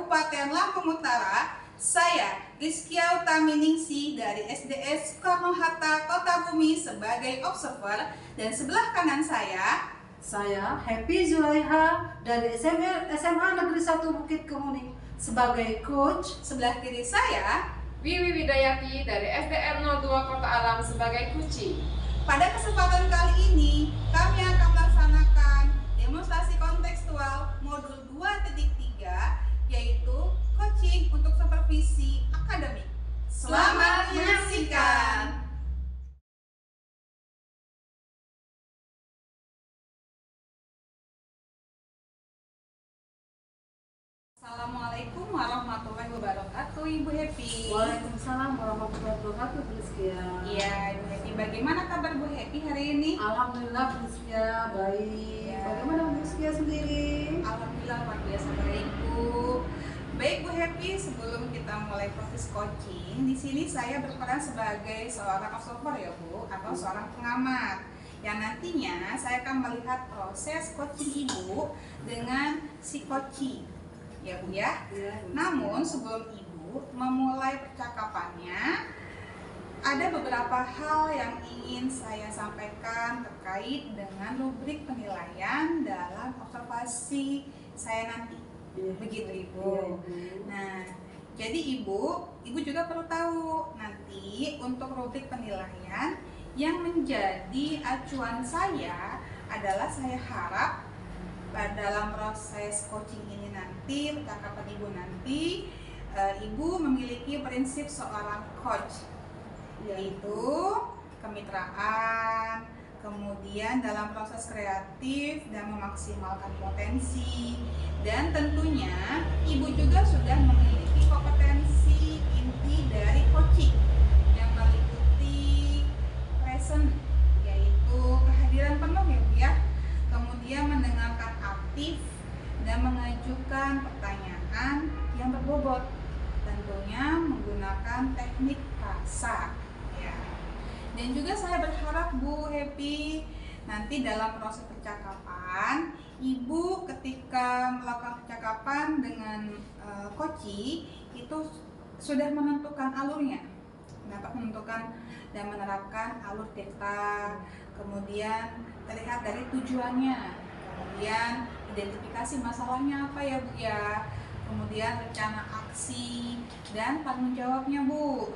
Kabupaten Lampung Utara, saya Rizkia Utaminingsih dari SDS Soekarno-Hatta Kota Bumi sebagai observer, dan sebelah kanan saya Happy Zulaiha dari SMA Negeri 1 Bukit Kemuning sebagai coach. Sebelah kiri saya Wiwi Widayati dari SDN 02 Kota Alam sebagai Kuci. Pada kesempatan kali ini, kami akan melaksanakan demonstrasi kontekstual modul 2.3, yaitu coaching untuk supervisi akademik. Selamat menyaksikan! Assalamualaikum warahmatullahi wabarakatuh, Ibu Happy. Waalaikumsalam warahmatullahi wabarakatuh, Rizkia. Iya, Ibu Happy. Bagaimana kabar Bu Happy hari ini? Alhamdulillah, Rizkia baik. Ya. Bagaimana Bu Rizkia sendiri? Alhamdulillah luar biasa baik, Bu. Baik Bu Happy, sebelum kita mulai proses coaching, di sini saya berperan sebagai seorang observer ya Bu, atau seorang pengamat. Yang nantinya saya akan melihat proses coaching Ibu dengan si coaching. Ya Bu ya. Ya, Namun sebelum Ibu memulai percakapannya, ada beberapa hal yang ingin saya sampaikan terkait dengan rubrik penilaian dalam observasi saya nanti. Begitu Ibu. Iya, Ibu. Nah, jadi Ibu juga perlu tahu nanti untuk rubrik penilaian yang menjadi acuan saya adalah saya harap dalam proses coaching ini nanti, percakapan Ibu nanti, Ibu memiliki prinsip seorang coach, yaitu kemitraan, kemudian dalam proses kreatif dan memaksimalkan potensi, dan tentunya Ibu juga sudah memiliki kompetensi inti dari coaching yang meliputi present, yaitu kehadiran penuh ya Bu ya, kemudian mendengarkan aktif dan mengajukan pertanyaan yang berbobot, tentunya menggunakan teknik rasa ya. Dan juga saya berharap Bu Happy nanti dalam proses percakapan Ibu ketika melakukan percakapan dengan coach itu sudah menentukan alurnya, dapat menentukan dan menerapkan alur data, kemudian terlihat dari tujuannya, kemudian identifikasi masalahnya apa ya Bu ya, kemudian rencana aksi dan tanggung jawabnya Bu.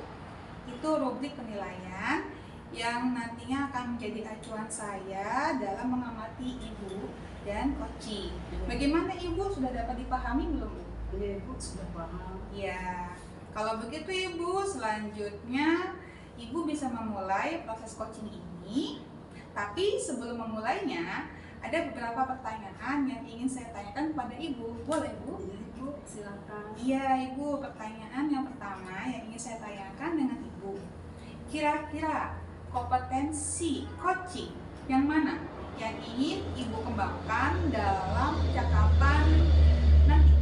Itu rubrik penilaian yang nantinya akan menjadi acuan saya dalam mengamati Ibu dan coaching. Bagaimana Ibu, sudah dapat dipahami belum Bu? Iya, Ibu sudah paham. Ya, kalau begitu Ibu, selanjutnya Ibu bisa memulai proses coaching ini. Tapi sebelum memulainya, ada beberapa pertanyaan yang ingin saya tanyakan kepada Ibu. Boleh Bu? Iya, Ibu, silakan. Iya Ibu, pertanyaan yang pertama yang ingin saya tanyakan dengan Ibu, kira-kira kompetensi coaching yang mana yang ingin Ibu kembangkan dalam percakapan nanti?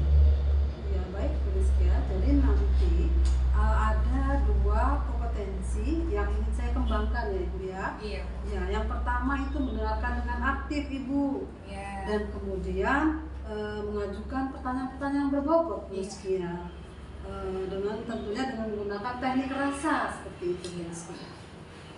Ya baik Bu Rizkia, jadi nanti ada dua kompetensi yang ingin saya kembangkan ya Ibu ya. Iya. Ya, yang pertama itu mendengarkan dengan aktif Ibu, Iya. dan kemudian mengajukan pertanyaan-pertanyaan berbobot Bu Iya. Rizkia. Dengan tentunya dengan menggunakan teknik rasa seperti itu Bu Rizkia.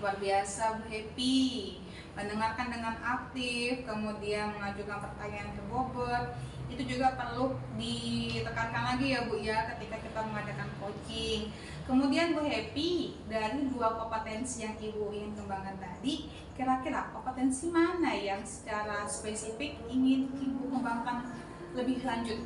Luar biasa Bu Happy, mendengarkan dengan aktif, kemudian mengajukan pertanyaan berbobot. Itu juga perlu ditekankan lagi ya Bu ya ketika kita mengadakan coaching. Kemudian Bu Happy, dari dua kompetensi yang Ibu ingin kembangkan tadi, kira-kira kompetensi mana yang secara spesifik ingin Ibu kembangkan lebih lanjut?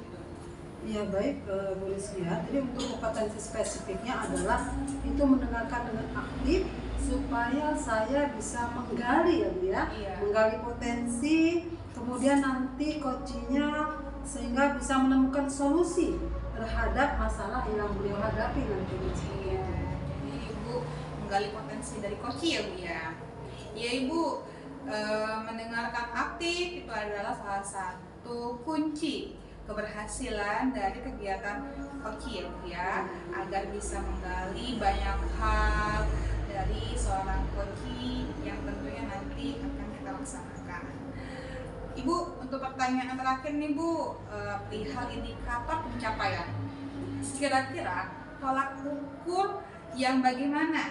Ya baik Bu Rizkia, jadi untuk kompetensi spesifiknya adalah itu mendengarkan dengan aktif supaya saya bisa menggali ya Bu ya, Iya. menggali potensi, kemudian nanti coachingnya sehingga bisa menemukan solusi terhadap masalah yang beliau hadapi nanti. Iya, jadi Ibu menggali potensi dari coach ya Bu ya. Ya Ibu, mendengarkan aktif itu adalah salah satu kunci keberhasilan dari kegiatan coach ya Bu ya, agar bisa menggali banyak hal dari seorang coach yang tentunya nanti akan kita laksanakan. Ibu, untuk pertanyaan terakhir nih Bu, perihal indikator pencapaian. Kira-kira tolak ukur yang bagaimana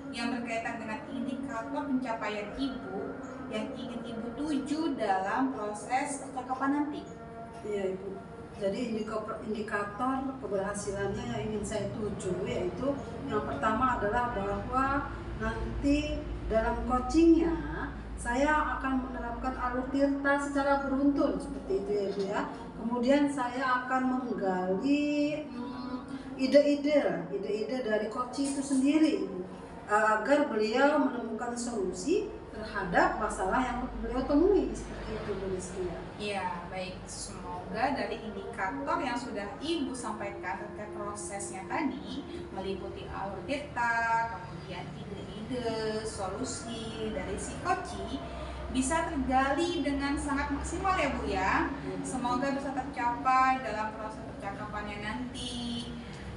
yang berkaitan dengan indikator pencapaian ibu yang ingin ibu tuju dalam proses percakapan nanti? Iya Ibu. Jadi indikator keberhasilannya yang ingin saya tuju yaitu yang pertama adalah bahwa nanti dalam coachingnya saya akan menerapkan alur tirta secara beruntun seperti itu ya Bu ya. Kemudian saya akan menggali ide-ide dari coach itu sendiri Ibu, agar beliau menemukan solusi terhadap masalah yang beliau temui seperti itu Bu Rizky ya. Ya, baik. Semoga dari indikator yang sudah Ibu sampaikan terkait prosesnya tadi meliputi alur data, kemudian ide-ide, solusi dari si koci bisa tergali dengan sangat maksimal ya Bu ya. Semoga bisa tercapai dalam proses percakapannya nanti.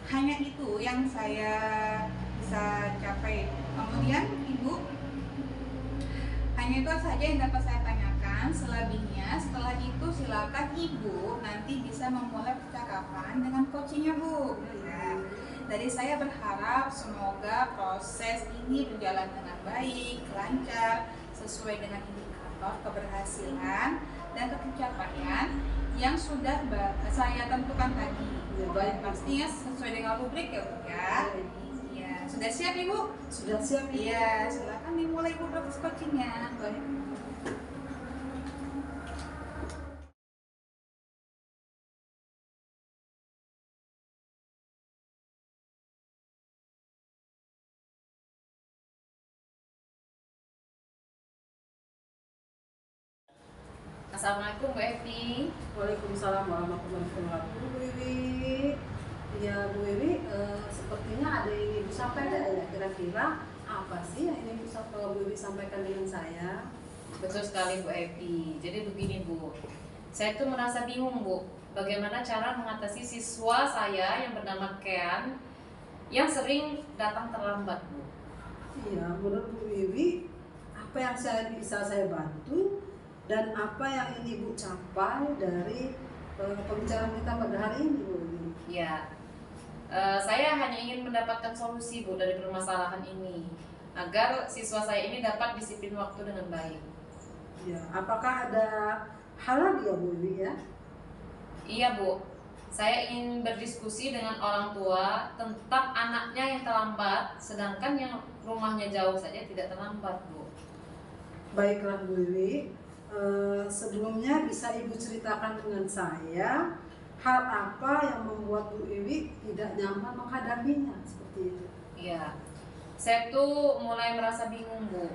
Hanya itu yang saya bisa capai. Kemudian Ibu, hanya itu saja yang dapat saya tanyakan. Selebihnya setelah itu silakan Ibu nanti bisa memulai percakapan dengan coachingnya Bu. Ya. Dari saya berharap semoga proses ini berjalan dengan baik, lancar, sesuai dengan indikator keberhasilan dan pencapaian yang sudah saya tentukan tadi. Ya, baik. Pastinya sesuai dengan rubrik ya Bu ya. Ya, sudah siap Ibu? Sudah siap Ibu? Iya, silakan dimulai Ibu proses coachingnya. Baik. Assalamualaikum Bu Evi. Waalaikumsalam warahmatullahi wabarakatuh Bu Wiwi. Ya Bu Wiwi, sepertinya ada yang Ibu sampaikan ya, kira-kira apa sih yang ingin Bu Wiwi sampaikan dengan saya? Betul sekali Bu Evi. Jadi begini Bu, saya tuh merasa bingung Bu, bagaimana cara mengatasi siswa saya yang bernama Kean yang sering datang terlambat Bu. Iya, menurut Bu Wiwi, apa yang bisa saya bantu dan apa yang ingin Ibu capai dari pembicaraan kita pada hari ini Bu Wiwi? Ya, saya hanya ingin mendapatkan solusi Bu dari permasalahan ini agar siswa saya ini dapat disiplin waktu dengan baik. Ya, apakah ada hal lagi ya Bu Wiwi ya? Iya Bu, saya ingin berdiskusi dengan orang tua tentang anaknya yang terlambat, sedangkan yang rumahnya jauh saja tidak terlambat Bu. Baiklah Bu Wiwi, sebelumnya bisa Ibu ceritakan dengan saya hal apa yang membuat Bu Wiwi tidak nyaman menghadapinya seperti itu? Iya, saya tuh mulai merasa bingung Bu.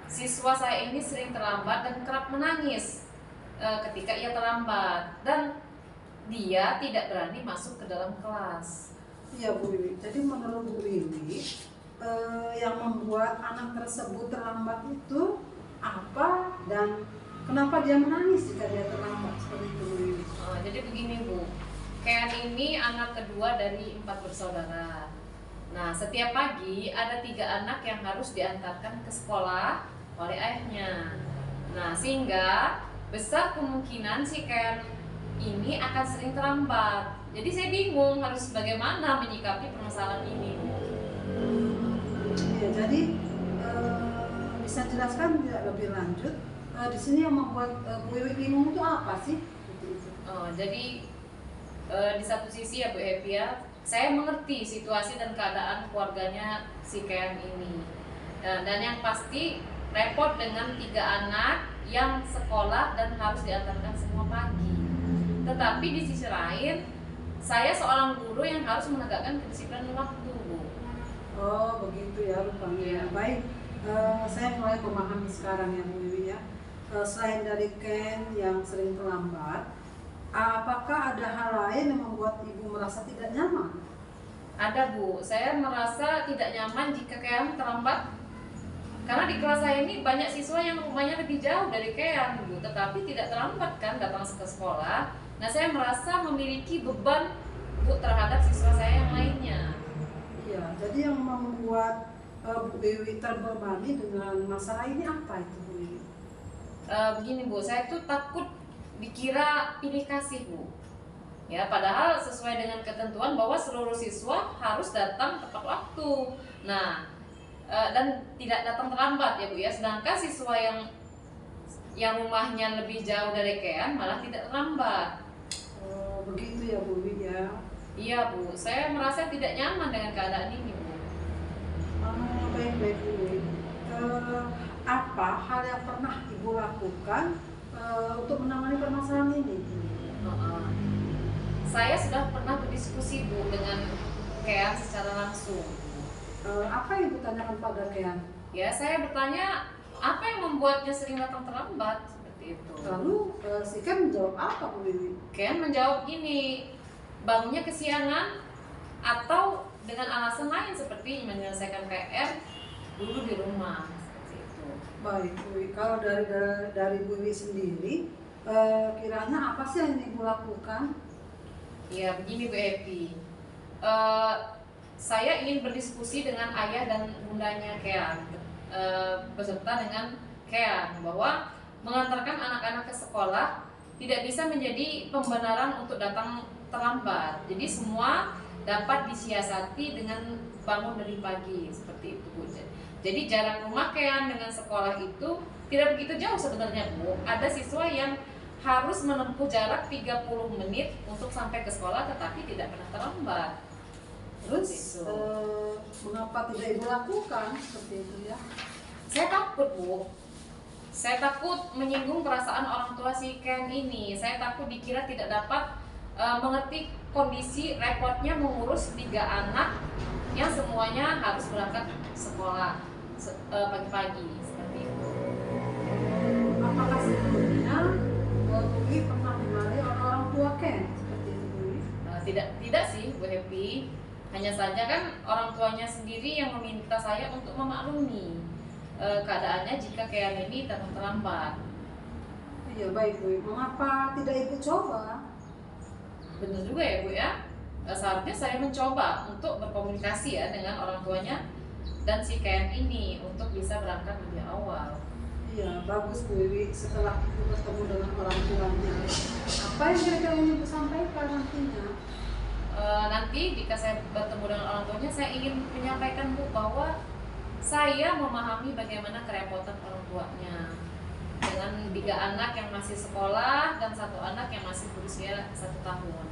Siswa saya ini sering terlambat dan kerap menangis ketika ia terlambat dan dia tidak berani masuk ke dalam kelas. Iya Bu Wiwi, jadi menurut Bu Wiwi yang membuat anak tersebut terlambat itu apa dan kenapa dia menangis jika dia terlambat seperti itu Bu Wiwi? Jadi begini Bu, Kean ini anak kedua dari 4 bersaudara. Nah, setiap pagi ada 3 anak yang harus diantarkan ke sekolah oleh ayahnya. Nah, sehingga besar kemungkinan si Kean ini akan sering terlambat. Jadi saya bingung harus bagaimana menyikapi permasalahan ini. Ya, jadi bisa jelaskan tidak lebih lanjut di sini yang membuat Bu Wiwi bingung itu apa sih? Jadi di satu sisi ya Bu Evi ya, saya mengerti situasi dan keadaan keluarganya si Kean ini. Dan yang pasti repot dengan 3 anak yang sekolah dan harus diantarkan semua pagi. Tetapi di sisi lain, saya seorang guru yang harus menegakkan kedisiplinan waktu Bu. Oh begitu ya rupanya. Ya. Baik, saya mulai memahami sekarang ya Bu Wiwi ya. Selain dari Ken yang sering terlambat, apakah ada hal lain yang membuat Ibu merasa tidak nyaman? Ada Bu, saya merasa tidak nyaman jika Kean terlambat. Karena di kelas saya ini banyak siswa yang rumahnya lebih jauh dari Kean Bu, tetapi tidak terlambat kan datang ke sekolah. Nah, saya merasa memiliki beban Bu terhadap siswa saya yang lainnya. Iya, jadi yang membuat Bu Wiwi terbebani dengan masalah ini apa itu Bu Wiwi? Begini Bu, saya tuh takut dikira pilih kasih Bu. Ya, padahal sesuai dengan ketentuan bahwa seluruh siswa harus datang tepat waktu. Nah, dan tidak datang terlambat ya Bu ya. Sedangkan siswa yang rumahnya lebih jauh dari Kean malah tidak terlambat. Oh, begitu ya Bu Wiwi ya. Iya Bu, saya merasa tidak nyaman dengan keadaan ini Bu. Baik-baik Bu Wiwi. Apa hal yang pernah Ibu lakukan untuk menangani permasalahan ini? Saya sudah pernah berdiskusi Bu dengan Kean secara langsung. Apa yang Ibu tanyakan pada Kean? Ya, saya bertanya apa yang membuatnya sering datang terlambat seperti itu. Lalu si Kean menjawab apa Bu Wiwi? Kean menjawab gini, bangunnya kesiangan atau dengan alasan lain seperti menyelesaikan PR dulu di rumah seperti itu. Baik Bu Wiwi, kalau dari Bu Wiwi sendiri, kiranya apa sih yang Ibu lakukan? Ya begini Bu Epi, saya ingin berdiskusi dengan ayah dan bundanya Kean, beserta dengan Kean, bahwa mengantarkan anak-anak ke sekolah tidak bisa menjadi pembenaran untuk datang terlambat. Jadi semua dapat disiasati dengan bangun dari pagi seperti itu Bu. Jadi jarak rumah Kean dengan sekolah itu tidak begitu jauh sebenarnya Bu. Ada siswa yang harus menempuh jarak 30 menit untuk sampai ke sekolah tetapi tidak pernah terlambat. Terus mengapa tidak Ibu lakukan seperti itu ya? Saya takut Bu. Saya takut menyinggung perasaan orang tua si Ken ini. Saya takut dikira tidak dapat mengerti kondisi repotnya mengurus 3 anak yang semuanya harus berangkat sekolah pagi-pagi seperti itu. Apakah sebelumnya Bu Wiwi pernah dimarahi orang tua Ken seperti itu Bu Wiwi? Tidak sih Bu Happy. Hanya saja kan orang tuanya sendiri yang meminta saya untuk memaklumi keadaannya jika Kean ini datang terlambat. Iya baik Bu Wiwi. Mengapa tidak Ibu coba? Benar juga ya Bu ya. Seharusnya saya mencoba untuk berkomunikasi ya dengan orang tuanya dan si Kean ini untuk bisa berangkat lebih awal. Iya bagus Bu Wiwi. Setelah Ibu bertemu dengan orang tuanya, apa yang kira-kira ingin Ibu sampaikan nantinya? Nanti jika saya bertemu dengan orang tuanya, saya ingin menyampaikan Bu bahwa saya memahami bagaimana kerepotan orang tuanya dengan 3 anak yang masih sekolah dan 1 anak yang masih berusia 1 tahun.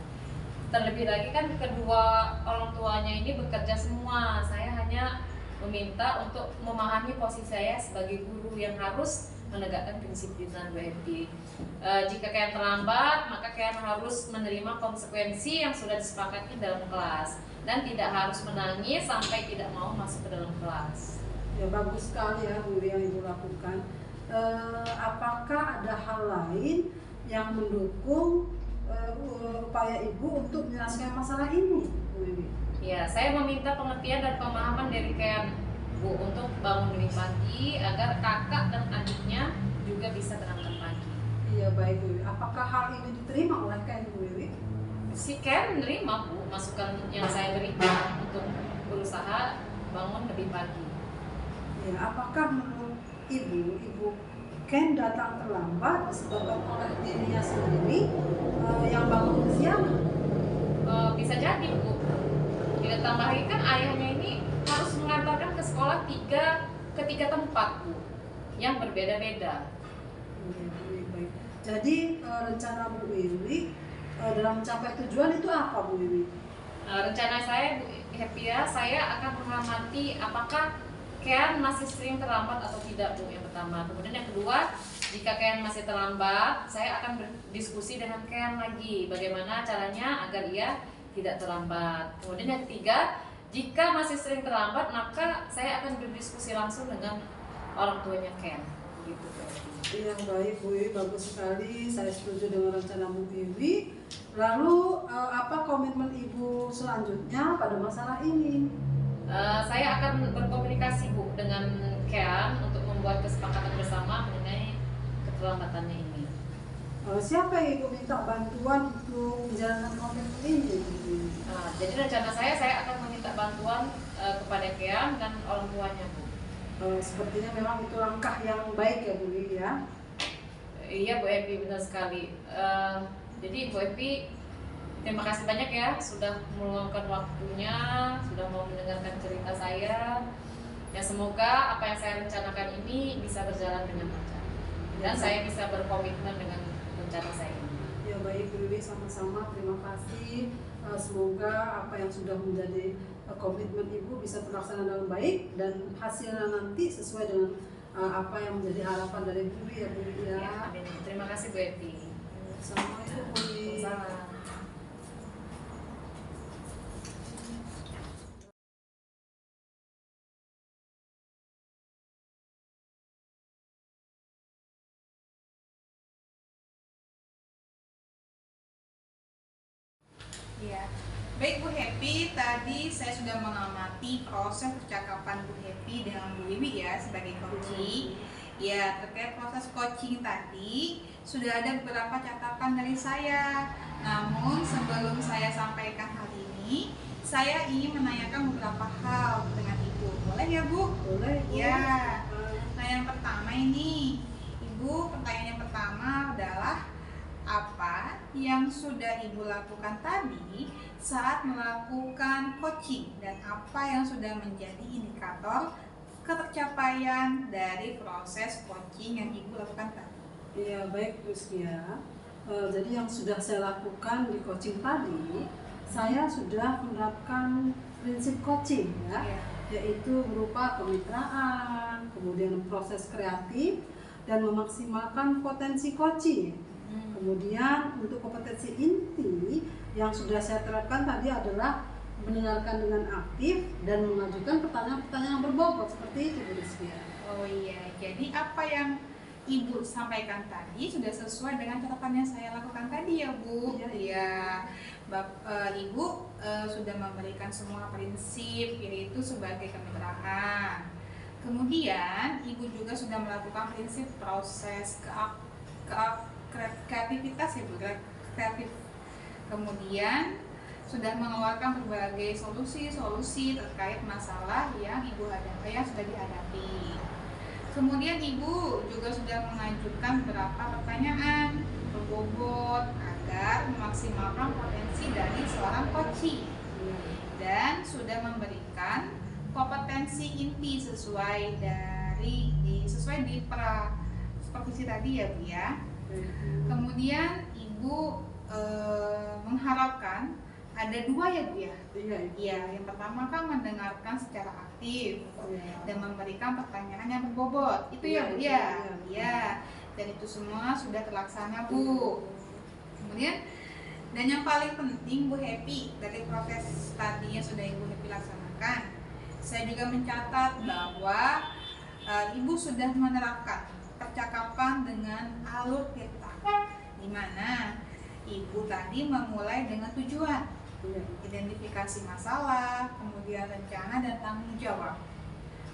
Terlebih lagi kan kedua orang tuanya ini bekerja semua. Saya hanya meminta untuk memahami posisi saya sebagai guru yang harus menegakkan kedisiplinan Bu Happy. Jika Kean terlambat, maka Kean harus menerima konsekuensi yang sudah disepakati dalam kelas dan tidak harus menangis sampai tidak mau masuk ke dalam kelas. Ya bagus sekali ya Bu Wiwi yang Ibu lakukan. Apakah ada hal lain yang mendukung upaya Ibu untuk menyelesaikan masalah ini Bu Wiwi? Ya, saya meminta pengertian dan pemahaman dari Kean Bu untuk bangun lebih pagi agar kakak dan adiknya juga bisa berangkat pagi. Iya baik Bu Wiwi. Apakah hal ini diterima oleh Kean Bu Wiwi? Si Kean menerima Bu masukan yang saya berikan untuk berusaha bangun lebih pagi. Ya, apakah menurut Ibu Kean datang terlambat disebabkan oleh dirinya sendiri yang bangun kesiangan? Bisa jadi Bu. Kita tambah lagi kan ayahnya ini harus mengantarkan ke sekolah ke 3 tempat Bu yang berbeda-beda. Baik. Jadi rencana Bu Wiwi dalam mencapai tujuan itu apa Bu Wiwi? Rencana saya Bu Happy ya, saya akan mengamati apakah Kean masih sering terlambat atau tidak Bu, yang pertama. Kemudian yang kedua, jika Kean masih terlambat, saya akan berdiskusi dengan Kean lagi bagaimana caranya agar ia tidak terlambat. Kemudian yang ketiga, jika masih sering terlambat, maka saya akan berdiskusi langsung dengan orang tuanya Kean. Gitu Bu. Iya baik Bu Wiwi, bagus sekali. Saya setuju dengan rencana Bu Wiwi. Lalu apa komitmen Ibu selanjutnya pada masalah ini? Saya akan berkomunikasi Bu dengan Kean untuk membuat kesepakatan bersama mengenai keterlambatannya ini. Siapa yang Ibu minta bantuan untuk menjalankan komitmen ini Bu Wiwi? Jadi rencana saya akan meminta bantuan kepada Kean dan orang tuanya Bu. Sepertinya memang itu langkah yang baik ya Bu Wiwi ya. Iya Bu Epi, benar sekali. Jadi Bu Epi, Terima kasih banyak ya sudah meluangkan waktunya, sudah mau mendengarkan cerita saya. Ya semoga apa yang saya rencanakan ini bisa berjalan dengan lancar dan saya bisa berkomitmen dengan rencana saya ini. Ya baik Bu Wiwi, sama-sama terima kasih. Semoga apa yang sudah menjadi komitmen Ibu bisa terlaksana dengan baik dan hasilnya nanti sesuai dengan apa yang menjadi harapan dari Bu Wiwi ya Bu Wiwi ya. Ya, amin. Terima kasih Bu Evi. Assalamualaikum Bu Wiwi. Salam. Ya, baik Bu Happy, tadi saya sudah mengamati proses percakapan Bu Happy dengan Bu Wiwi ya sebagai coaching. Ya, terkait proses coaching tadi sudah ada beberapa catatan dari saya. Namun sebelum saya sampaikan hal ini, saya ingin menanyakan beberapa hal dengan Ibu. Boleh ya Bu? Boleh Bu. Ya. Nah, yang pertama ini, Ibu, pertanyaan yang pertama adalah apa yang sudah Ibu lakukan tadi saat melakukan coaching dan apa yang sudah menjadi indikator ketercapaian dari proses coaching yang Ibu lakukan tadi? Iya baik Bu Skia. Jadi yang sudah saya lakukan di coaching tadi, saya sudah menerapkan prinsip coaching ya, yaitu berupa kemitraan, kemudian proses kreatif dan memaksimalkan potensi coaching. Kemudian untuk kompetensi inti yang sudah saya terapkan tadi adalah mendengarkan dengan aktif dan mengajukan pertanyaan-pertanyaan yang berbobot seperti itu Bu Rizkia. Oh iya, jadi apa yang Ibu sampaikan tadi sudah sesuai dengan catatan yang saya lakukan tadi ya Bu. Iya. Ibu sudah memberikan semua prinsip yaitu sebagai kemitraan. Kemudian Ibu juga sudah melakukan prinsip proses kreativitas ya Bu, kreatif. Kemudian sudah mengeluarkan berbagai solusi terkait masalah yang sudah dihadapi. Kemudian Ibu juga sudah mengajukan beberapa pertanyaan berbobot agar memaksimalkan potensi dari seorang coaching dan sudah memberikan kompetensi inti sesuai di supervisi tadi ya Bu ya. Kemudian Ibu mengharapkan ada dua ya Bu ya? Iya, yang pertama kan mendengarkan secara aktif dan memberikan pertanyaan yang berbobot. Itu ya Bu ya? Iya. Dan itu semua sudah terlaksana Bu. Kemudian dan yang paling penting Bu Happy dari proses tadi yang sudah Ibu Happy laksanakan, saya juga mencatat bahwa Ibu sudah menerapkan percakapan dengan alur peta, di mana Ibu tadi memulai dengan tujuan, identifikasi masalah, kemudian rencana dan tanggung jawab.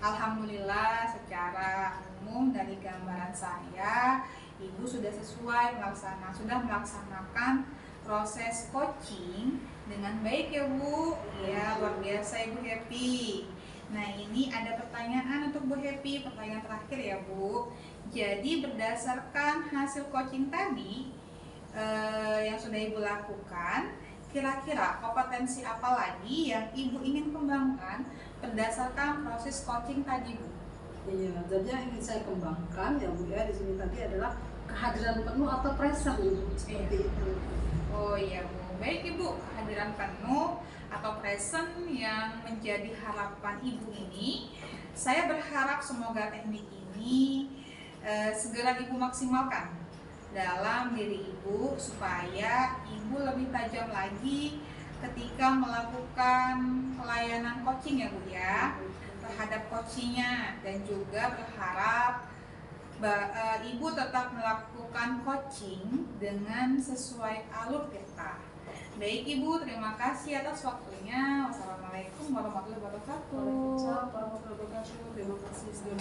Alhamdulillah secara umum dari gambaran saya, Ibu sudah melaksanakan proses coaching dengan baik ya Bu. Ya, luar biasa Ibu Happy. Nah, ini ada pertanyaan untuk Bu Happy, pertanyaan terakhir ya Bu. Jadi berdasarkan hasil coaching tadi yang sudah Ibu lakukan, kira-kira kompetensi apa lagi yang Ibu ingin kembangkan berdasarkan proses coaching tadi Bu? Iya, jadi yang ingin saya kembangkan ya Bu ya di sini tadi adalah kehadiran penuh atau present Ibu, seperti itu. Oh iya Bu, baik Ibu, kehadiran penuh atau present yang menjadi harapan Ibu ini, saya berharap semoga teknik ini segera Ibu maksimalkan dalam diri Ibu supaya Ibu lebih tajam lagi ketika melakukan pelayanan coaching ya Bu ya, terhadap coachingnya, dan juga berharap Ibu tetap melakukan coaching dengan sesuai alur peta. Baik Ibu, terima kasih atas waktunya. Wassalamualaikum warahmatullahi wabarakatuh. Waalaikumsalam warahmatullahi wabarakatuh. Terima kasih sudah